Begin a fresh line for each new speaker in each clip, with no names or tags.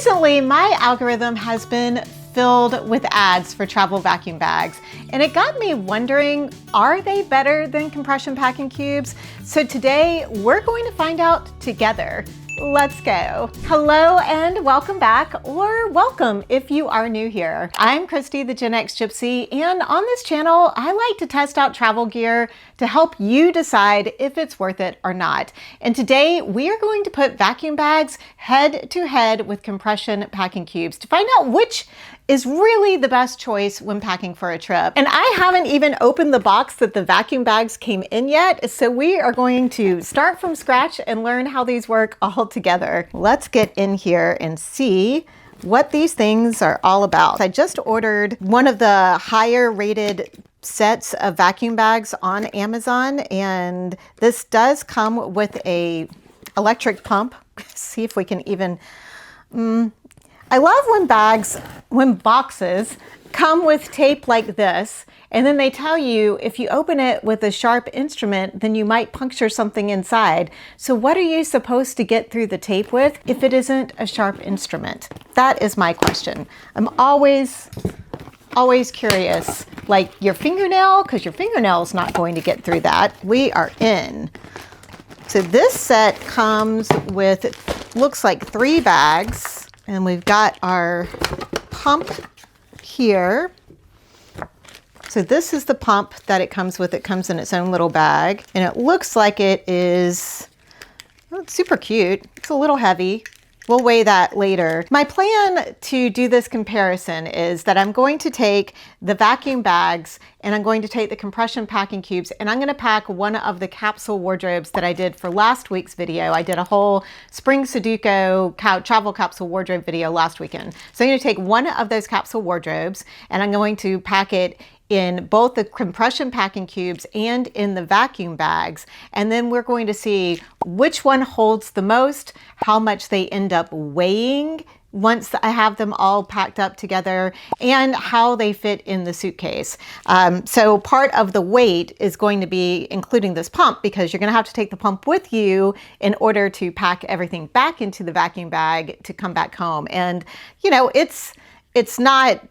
Recently, my algorithm has been filled with ads for travel vacuum bags, and it got me wondering, are they better than compression packing cubes? So today, we're going to find out together. Let's go. Hello and welcome back, or welcome if you are new here. I'm Christy, the Gen X Gypsy, and on this channel, I like to test out travel gear to help you decide if it's worth it or not. And today, we are going to put vacuum bags head to head with compression packing cubes to find out which is really the best choice when packing for a trip. And I haven't even opened the box that the vacuum bags came in yet, so we are going to start from scratch and learn how these work all together. Let's get in here and see what these things are all about. I just ordered one of the higher rated sets of vacuum bags on Amazon, and this does come with a electric pump. See if we can even, I love when boxes come with tape like this, and then they tell you if you open it with a sharp instrument, then you might puncture something inside. So what are you supposed to get through the tape with if it isn't a sharp instrument? That is my question. I'm always curious, like your fingernail, because your fingernail is not going to get through that. We are in. So this set comes with, looks like 3 bags. And we've got our pump here. So this is the pump that it comes with. It comes in its own little bag. And it looks like it is, well, it's super cute. It's a little heavy. We'll weigh that later. My plan to do this comparison is that I'm going to take the vacuum bags and I'm going to take the compression packing cubes and I'm going to pack one of the capsule wardrobes that I did for last week's video. I did a whole spring Sudoku travel capsule wardrobe video last weekend. So I'm going to take one of those capsule wardrobes and I'm going to pack it in both the compression packing cubes and in the vacuum bags. And then we're going to see which one holds the most, how much they end up weighing once I have them all packed up together, and how they fit in the suitcase. So part of the weight is going to be including this pump, because you're gonna have to take the pump with you in order to pack everything back into the vacuum bag to come back home. And you know, it's not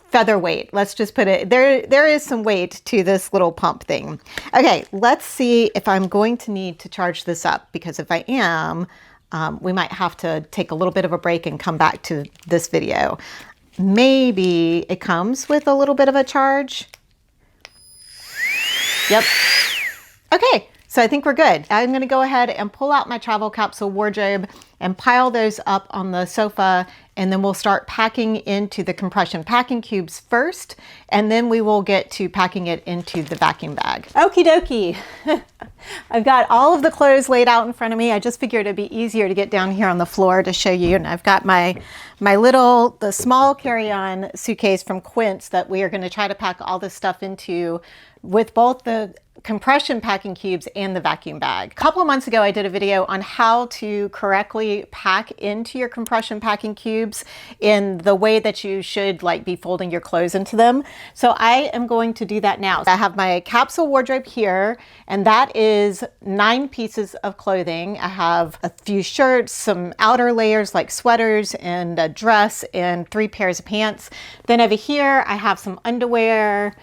featherweight. Let's just put it, there is some weight to this little pump thing. Okay, let's see if I'm going to need to charge this up, because if I am, we might have to take a little bit of a break and come back to this video. Maybe it comes with a little bit of a charge. Yep. Okay, so I think we're good. I'm gonna go ahead and pull out my travel capsule wardrobe and pile those up on the sofa, and then we'll start packing into the compression packing cubes first, and then we will get to packing it into the vacuum bag. Okie dokie. I've got all of the clothes laid out in front of me. I just figured it'd be easier to get down here on the floor to show you. And I've got the small carry-on suitcase from Quince that we are going to try to pack all this stuff into with both the compression packing cubes and the vacuum bag. A couple of months ago, I did a video on how to correctly pack into your compression packing cubes in the way that you should be folding your clothes into them. So I am going to do that now. I have my capsule wardrobe here, and that is 9 pieces of clothing. I have a few shirts, some outer layers like sweaters and a dress, and 3 pairs of pants. Then over here, I have some underwear,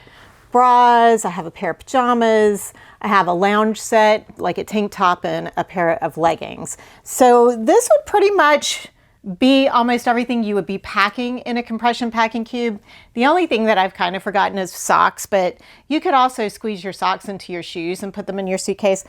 bras, I have a pair of pajamas, I have a lounge set, like a tank top and a pair of leggings. So this would pretty much be almost everything you would be packing in a compression packing cube. The only thing that I've kind of forgotten is socks, but you could also squeeze your socks into your shoes and put them in your suitcase.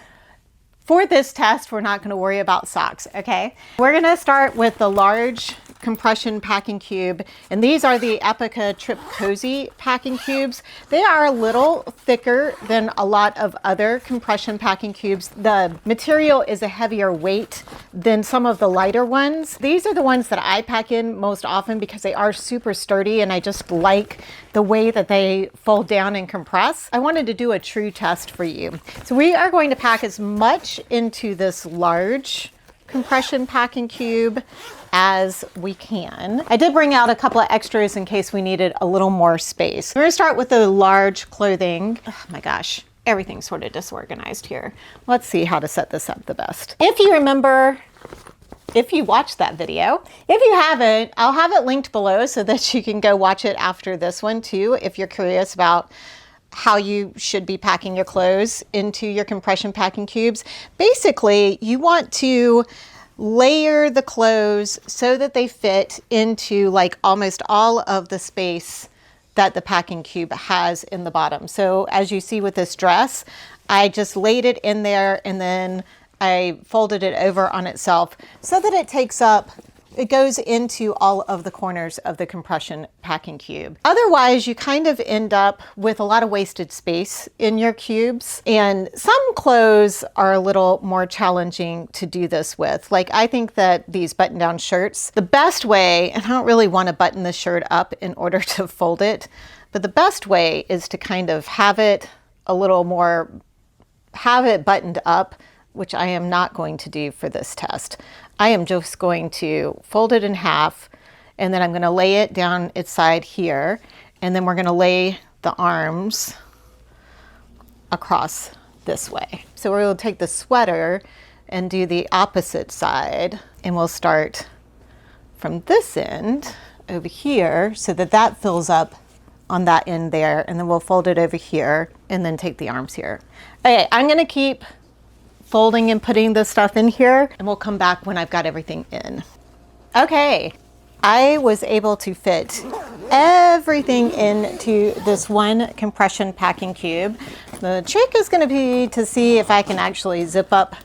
For this test, we're not going to worry about socks, okay? We're going to start with the large compression packing cube, and these are the Epica Trip Cozy packing cubes. They are a little thicker than a lot of other compression packing cubes. The material is a heavier weight than some of the lighter ones. These are the ones that I pack in most often because they are super sturdy, and I just like the way that they fold down and compress. I wanted to do a true test for you. So we are going to pack as much into this large compression packing cube as we can. I did bring out a couple of extras in case we needed a little more space. We're gonna start with the large clothing. Oh my gosh, everything's sort of disorganized here. Let's see how to set this up the best. If you remember if you watched that video. If you haven't, I'll have it linked below so that you can go watch it after this one too, if you're curious about how you should be packing your clothes into your compression packing cubes. Basically, you want to layer the clothes so that they fit into like almost all of the space that the packing cube has in the bottom. So as you see with this dress, I just laid it in there and then I folded it over on itself so that it goes into all of the corners of the compression packing cube. Otherwise, you kind of end up with a lot of wasted space in your cubes. And some clothes are a little more challenging to do this with. Like I think that these button-down shirts, the best way, and I don't really want to button the shirt up in order to fold it, but the best way is to kind of have it buttoned up, which I am not going to do for this test. I am just going to fold it in half and then I'm going to lay it down its side here, and then we're going to lay the arms across this way. So we're going to take the sweater and do the opposite side, and we'll start from this end over here so that that fills up on that end there, and then we'll fold it over here and then take the arms here. Okay, I'm going to keep folding and putting this stuff in here, and we'll come back when I've got everything in. Okay, I was able to fit everything into this one compression packing cube. The trick is going to be to see if I can actually zip up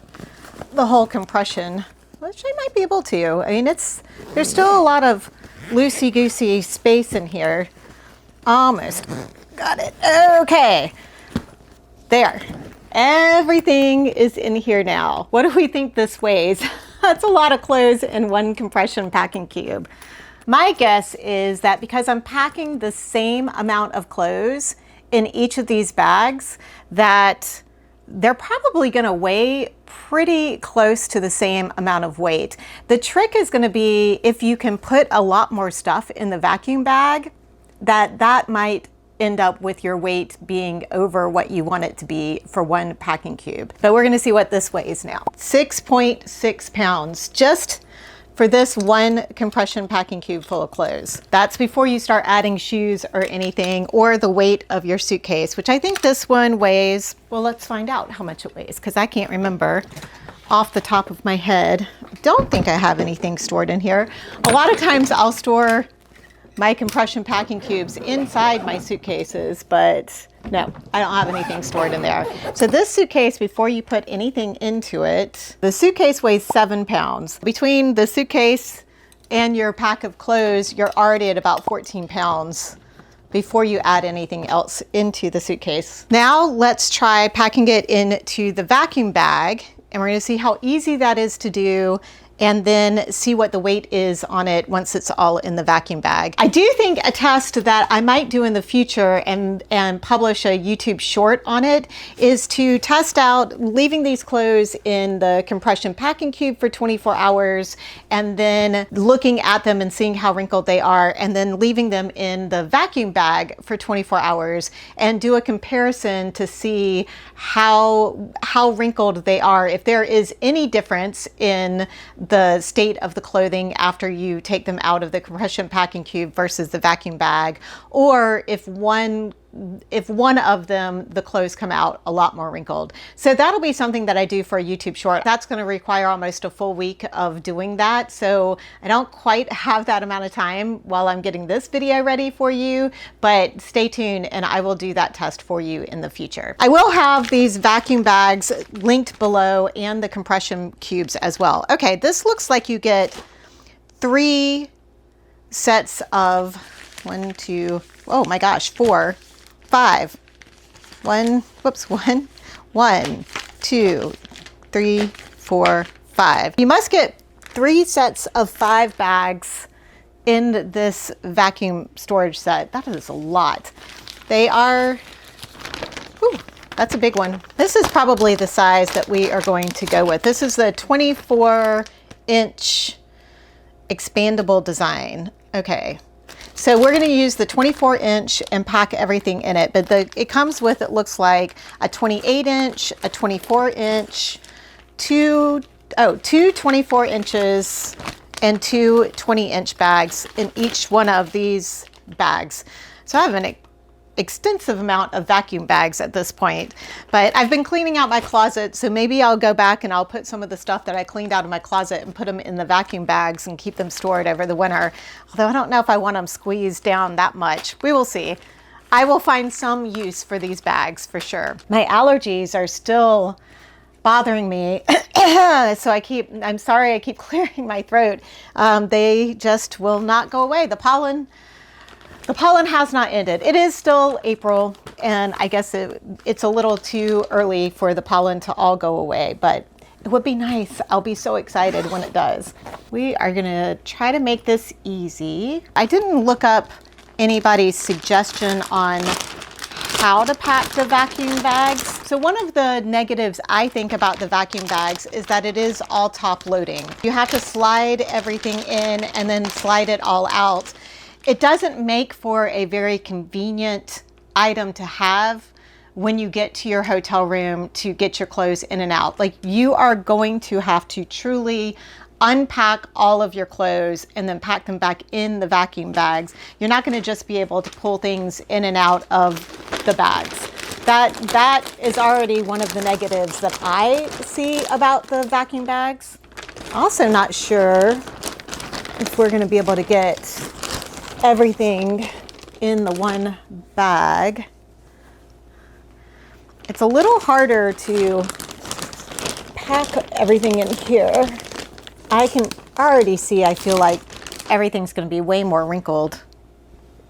the whole compression, which I might be able to. I mean, there's still a lot of loosey-goosey space in here. Almost got it. Okay, there. Everything is in here now. What do we think this weighs? That's a lot of clothes in one compression packing cube. My guess is that because I'm packing the same amount of clothes in each of these bags, that they're probably going to weigh pretty close to the same amount of weight. The trick is going to be if you can put a lot more stuff in the vacuum bag, that might end up with your weight being over what you want it to be for one packing cube. But we're going to see what this weighs now. 6.6 pounds just for this one compression packing cube full of clothes. That's before you start adding shoes or anything, or the weight of your suitcase, which I think this one weighs, well, let's find out how much it weighs, because I can't remember off the top of my head. I don't think I have anything stored in here. A lot of times I'll store my compression packing cubes inside my suitcases, but no, I don't have anything stored in there. So this suitcase, before you put anything into it, the suitcase weighs 7 pounds. Between the suitcase and your pack of clothes, you're already at about 14 pounds before you add anything else into the suitcase. Now let's try packing it into the vacuum bag, and we're going to see how easy that is to do, and then see what the weight is on it once it's all in the vacuum bag. I do think a test that I might do in the future and publish a YouTube short on it is to test out leaving these clothes in the compression packing cube for 24 hours and then looking at them and seeing how wrinkled they are, and then leaving them in the vacuum bag for 24 hours and do a comparison to see how wrinkled they are, if there is any difference in the state of the clothing after you take them out of the compression packing cube versus the vacuum bag, or if one of them, the clothes come out a lot more wrinkled. So that'll be something that I do for a YouTube short. That's going to require almost a full week of doing that. So I don't quite have that amount of time while I'm getting this video ready for you, but stay tuned and I will do that test for you in the future. I will have these vacuum bags linked below and the compression cubes as well. Okay, this looks like you get 3 sets of 4, 5. 1, 2, 3, 4, 5. You must get 3 sets of 5 bags in this vacuum storage set. That is a lot. They are, whew, that's a big one. This is probably the size that we are going to go with. This is the 24-inch expandable design. Okay. So we're going to use the 24-inch and pack everything in it, but it comes with, it looks like a 28-inch, a 24-inch, 2 two 24 inches and two 20-inch bags in each one of these bags. So I have an extensive amount of vacuum bags at this point, but I've been cleaning out my closet, so maybe I'll go back and I'll put some of the stuff that I cleaned out of my closet and put them in the vacuum bags and keep them stored over the winter. Although I don't know if I want them squeezed down that much. We will see. I will find some use for these bags for sure. My allergies are still bothering me. So I'm sorry I keep clearing my throat. They just will not go away. The pollen has not ended. It is still April, and I guess it's a little too early for the pollen to all go away, but it would be nice. I'll be so excited when it does. We are gonna try to make this easy. I didn't look up anybody's suggestion on how to pack the vacuum bags. So one of the negatives I think about the vacuum bags is that it is all top loading. You have to slide everything in and then slide it all out. It doesn't make for a very convenient item to have when you get to your hotel room to get your clothes in and out. Like, you are going to have to truly unpack all of your clothes and then pack them back in the vacuum bags. You're not going to just be able to pull things in and out of the bags. That is already one of the negatives that I see about the vacuum bags. Also not sure if we're going to be able to get everything in the one bag. It's a little harder to pack everything in here. I can already see, I feel like everything's going to be way more wrinkled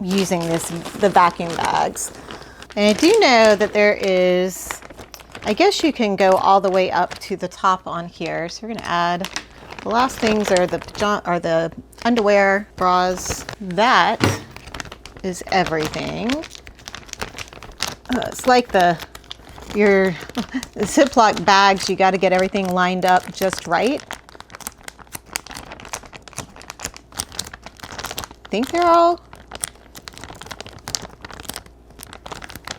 using the vacuum bags. And I do know that there is, I guess you can go all the way up to the top on here. So we're going to add, the last things are the underwear, bras. That is everything. It's like your Ziploc bags, you got to get everything lined up just right. I think they're all,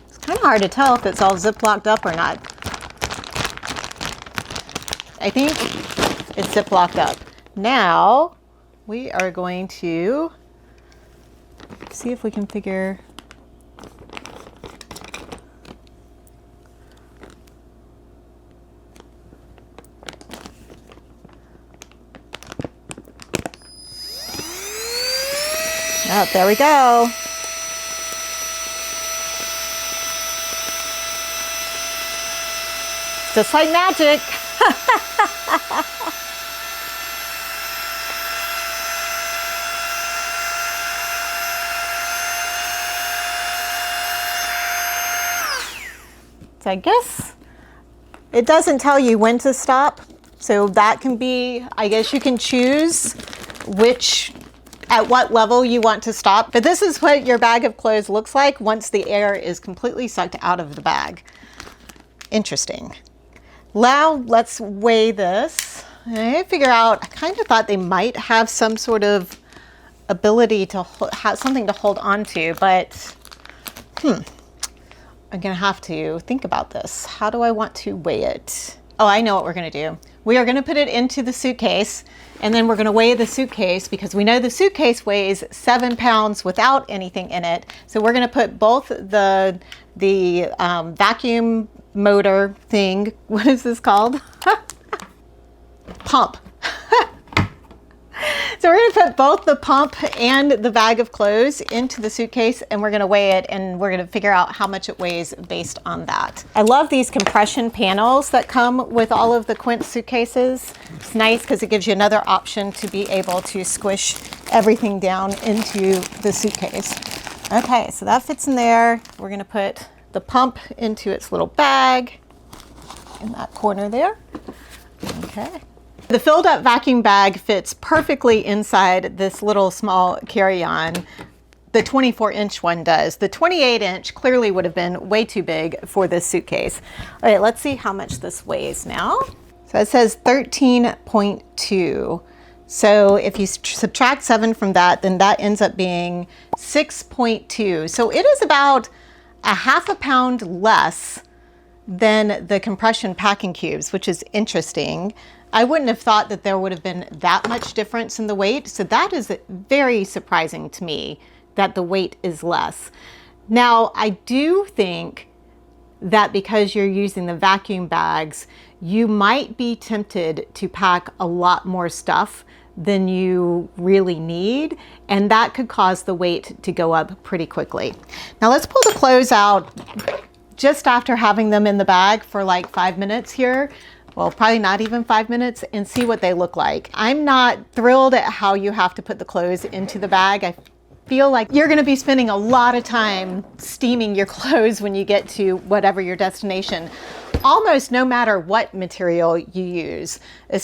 it's kind of hard to tell if it's all Ziploc'd up or not. I think it's Ziploc'd up. Now we are going to see if we can figure oh, there we go. Just like magic. So I guess it doesn't tell you when to stop. So that can be, I guess you can choose at what level you want to stop. But this is what your bag of clothes looks like once the air is completely sucked out of the bag. Interesting. Now let's weigh this. I figure out, I kind of thought they might have some sort of ability to have something to hold on to, but I'm gonna have to think about this. How do I want to weigh it? Oh, I know what we're gonna do. We are gonna put it into the suitcase, and then we're gonna weigh the suitcase because we know the suitcase weighs 7 pounds without anything in it. So we're gonna put both the vacuum motor thing, what is this called? Pump. So we're gonna put both the pump and the bag of clothes into the suitcase, and we're gonna weigh it, and we're gonna figure out how much it weighs based on that. I love these compression panels that come with all of the Quint suitcases. It's nice because it gives you another option to be able to squish everything down into the suitcase. Okay, so that fits in there. We're gonna put the pump into its little bag in that corner there. Okay. The filled up vacuum bag fits perfectly inside this little small carry-on. The 24-inch one does. The 28-inch clearly would have been way too big for this suitcase. All right, let's see how much this weighs now. So it says 13.2. So if you subtract 7 from that, then that ends up being 6.2. So it is about a half a pound less than the compression packing cubes, which is interesting. I wouldn't have thought that there would have been that much difference in the weight. So that is very surprising to me that the weight is less. Now, I do think that because you're using the vacuum bags, you might be tempted to pack a lot more stuff than you really need, and that could cause the weight to go up pretty quickly. Now let's pull the clothes out just after having them in the bag for like 5 minutes here. Well, probably not even 5 minutes, and see what they look like. I'm not thrilled at how you have to put the clothes into the bag. I feel like you're going to be spending a lot of time steaming your clothes when you get to whatever your destination, almost no matter what material you use,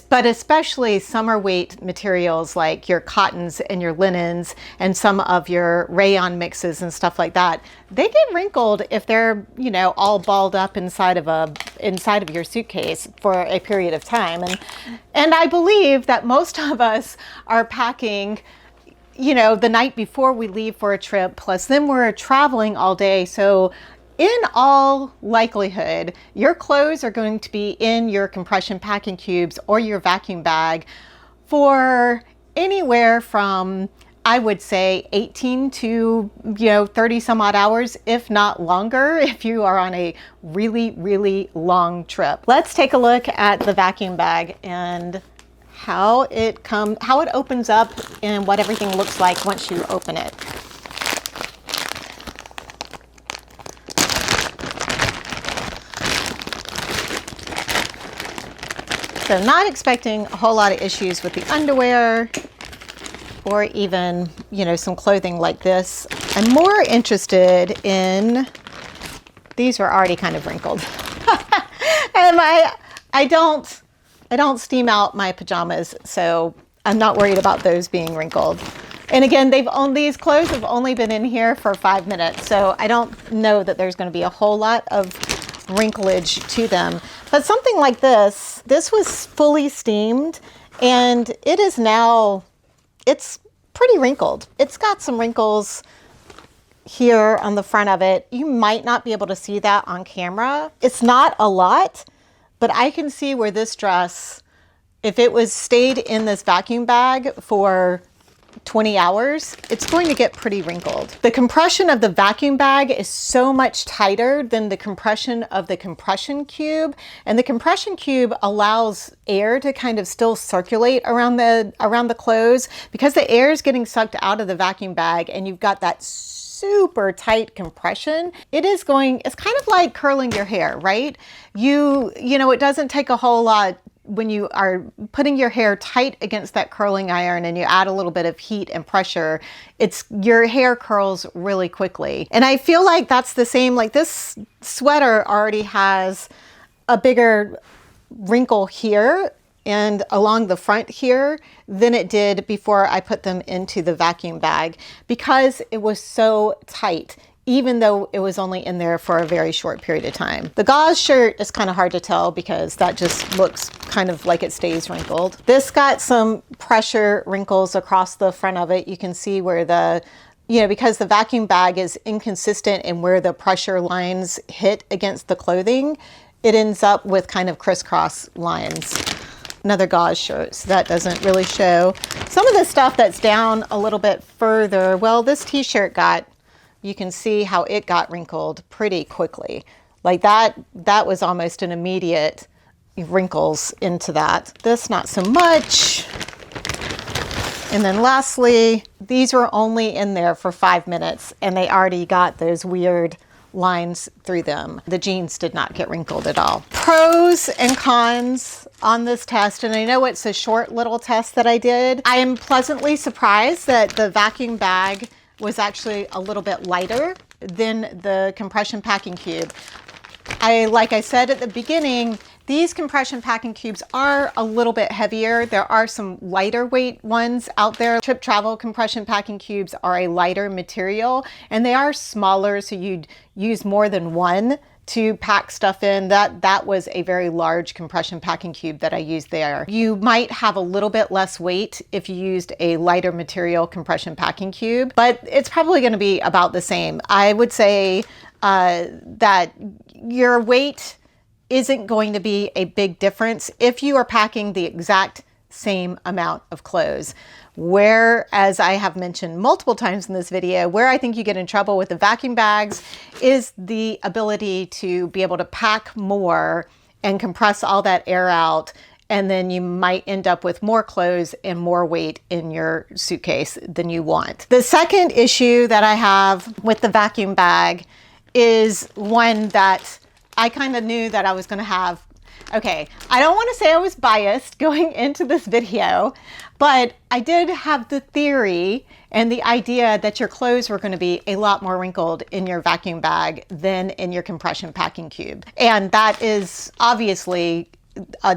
but especially summer weight materials like your cottons and your linens and some of your rayon mixes and stuff like that. They get wrinkled if they're, you know, all balled up inside of your suitcase for a period of time. And I believe that most of us are packing, you know, the night before we leave for a trip, plus then we're traveling all day. So in all likelihood, your clothes are going to be in your compression packing cubes or your vacuum bag for anywhere from, I would say, 18 to 30 some odd hours, if not longer, if you are on a really, really long trip. Let's take a look at the vacuum bag and how it opens up and what everything looks like once you open it. So not expecting a whole lot of issues with the underwear or even, some clothing like this. I'm more interested in, these are already kind of wrinkled. And I don't steam out my pajamas, so I'm not worried about those being wrinkled. And again, these clothes have only been in here for 5 minutes, so I don't know that there's going to be a whole lot of wrinklage to them. But something like this was fully steamed, and it is now, it's pretty wrinkled. It's got some wrinkles here on the front of it. You might not be able to see that on camera. It's not a lot, but I can see where this dress, if it was stayed in this vacuum bag for 20 hours, it's going to get pretty wrinkled. The compression of the vacuum bag is so much tighter than the compression of the compression cube. And the compression cube allows air to kind of still circulate around the clothes, because the air is getting sucked out of the vacuum bag and you've got that super tight compression. It's kind of like curling your hair, right? It doesn't take a whole lot when you are putting your hair tight against that curling iron and you add a little bit of heat and pressure, your hair curls really quickly. And I feel like that's the same, like this sweater already has a bigger wrinkle here and along the front here than it did before I put them into the vacuum bag, because it was so tight, even though it was only in there for a very short period of time. The gauze shirt is kind of hard to tell because that just looks kind of like it stays wrinkled. This got some pressure wrinkles across the front of it. You can see where because the vacuum bag is inconsistent in where the pressure lines hit against the clothing, it ends up with kind of crisscross lines. Another gauze shirt, so that doesn't really show. Some of the stuff that's down a little bit further, well, this t-shirt you can see how it got wrinkled pretty quickly. Like that was almost an immediate wrinkles into that. This, not so much. And then lastly, these were only in there for 5 minutes and they already got those weird lines through them. The jeans did not get wrinkled at all. Pros and cons on this test, and I know it's a short little test that I did. I am pleasantly surprised that the vacuum bag was actually a little bit lighter than the compression packing cube. Like I said at the beginning, these compression packing cubes are a little bit heavier. There are some lighter weight ones out there. Trip travel compression packing cubes are a lighter material and they are smaller, so you'd use more than one to pack stuff in. That was a very large compression packing cube that I used there. You might have a little bit less weight if you used a lighter material compression packing cube, but it's probably going to be about the same. I would say that your weight isn't going to be a big difference if you are packing the exact same amount of clothes. Where, as I have mentioned multiple times in this video, where I think you get in trouble with the vacuum bags is the ability to be able to pack more and compress all that air out, and then you might end up with more clothes and more weight in your suitcase than you want. The second issue that I have with the vacuum bag is one that I kind of knew that I was going to have. Okay, I don't want to say I was biased going into this video, but I did have the theory and the idea that your clothes were going to be a lot more wrinkled in your vacuum bag than in your compression packing cube. And that is obviously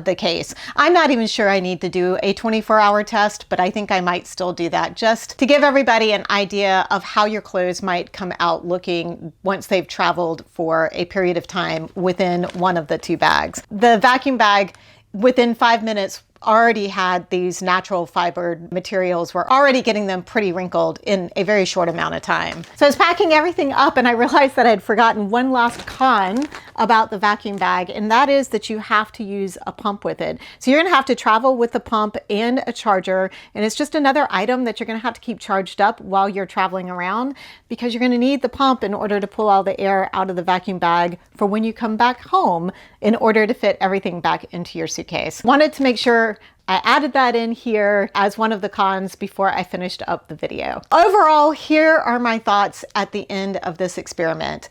the case. I'm not even sure I need to do a 24-hour test, but I think I might still do that just to give everybody an idea of how your clothes might come out looking once they've traveled for a period of time within one of the two bags. The vacuum bag, within 5 minutes, already had these natural fibered materials. We're already getting them pretty wrinkled in a very short amount of time. So I was packing everything up and I realized that I'd forgotten one last con about the vacuum bag, and that is that you have to use a pump with it. So you're gonna have to travel with a pump and a charger, and it's just another item that you're gonna have to keep charged up while you're traveling around, because you're gonna need the pump in order to pull all the air out of the vacuum bag for when you come back home in order to fit everything back into your suitcase. Wanted to make sure I added that in here as one of the cons before I finished up the video. Overall, here are my thoughts at the end of this experiment.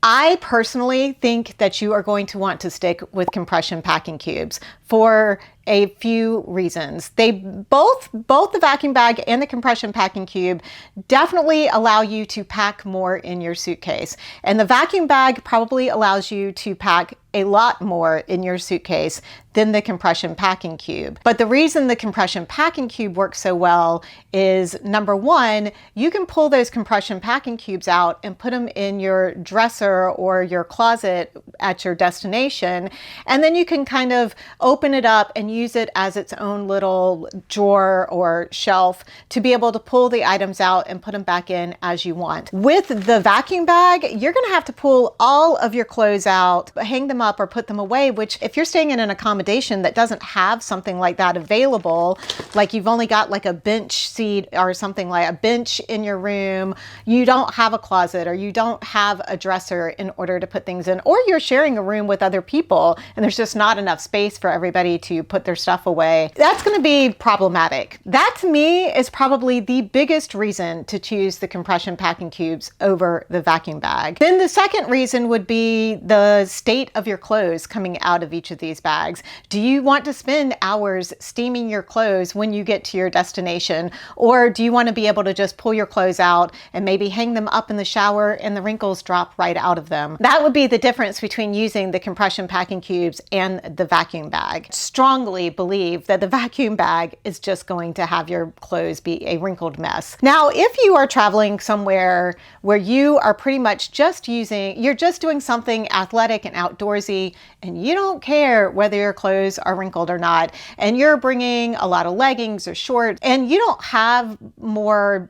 I personally think that you are going to want to stick with compression packing cubes for a few reasons. They both the vacuum bag and the compression packing cube definitely allow you to pack more in your suitcase. And the vacuum bag probably allows you to pack a lot more in your suitcase than the compression packing cube. But the reason the compression packing cube works so well is, number one, you can pull those compression packing cubes out and put them in your dresser or your closet at your destination, and then you can kind of open it up and use it as its own little drawer or shelf to be able to pull the items out and put them back in as you want. With the vacuum bag, you're gonna have to pull all of your clothes out, hang them up or put them away, which if you're staying in an accommodation that doesn't have something like that available, like you've only got like a bench seat or something like a bench in your room, you don't have a closet or you don't have a dresser in order to put things in, or you're sharing a room with other people and there's just not enough space for everybody to put their stuff away, that's going to be problematic. That to me is probably the biggest reason to choose the compression packing cubes over the vacuum bag. Then the second reason would be the state of your clothes coming out of each of these bags. Do you want to spend hours steaming your clothes when you get to your destination? Or do you want to be able to just pull your clothes out and maybe hang them up in the shower and the wrinkles drop right out of them? That would be the difference between using the compression packing cubes and the vacuum bag. Strongly believe that the vacuum bag is just going to have your clothes be a wrinkled mess. Now, if you are traveling somewhere where you are pretty much just you're just doing something athletic and outdoorsy, and you don't care whether your clothes are wrinkled or not, and you're bringing a lot of leggings or shorts, and you don't have more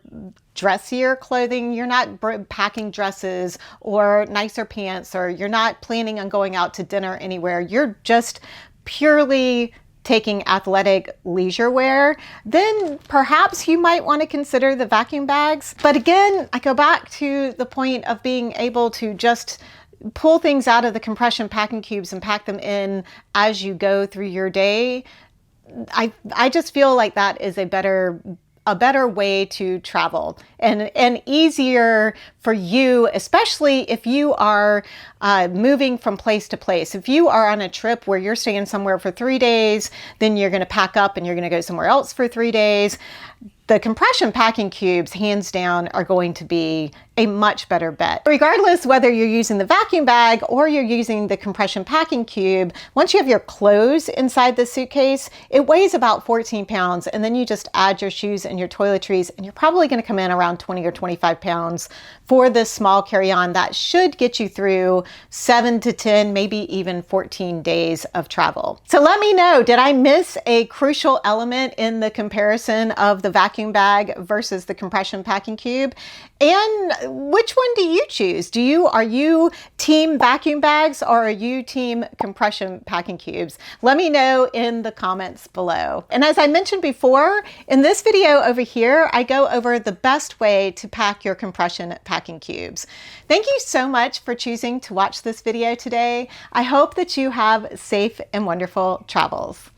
dressier clothing, you're not packing dresses or nicer pants, or you're not planning on going out to dinner anywhere, you're just purely taking athletic leisure wear, then perhaps you might want to consider the vacuum bags. But again, I go back to the point of being able to just pull things out of the compression packing cubes and pack them in as you go through your day. I just feel like that is a better way to travel and easier for you, especially if you are moving from place to place. If you are on a trip where you're staying somewhere for 3 days, then you're going to pack up and you're going to go somewhere else for 3 days. The compression packing cubes, hands down, are going to be a much better bet. Regardless whether you're using the vacuum bag or you're using the compression packing cube, once you have your clothes inside the suitcase, it weighs about 14 pounds, and then you just add your shoes and your toiletries, and you're probably going to come in around 20 or 25 pounds for this small carry-on that should get you through 7 to 10, maybe even 14 days of travel. So let me know, did I miss a crucial element in the comparison of the vacuum bag versus the compression packing cube? And which one do you choose? Are you team vacuum bags or are you team compression packing cubes? Let me know in the comments below. And as I mentioned before, in this video over here, I go over the best way to pack your compression packing cubes. Thank you so much for choosing to watch this video today. I hope that you have safe and wonderful travels.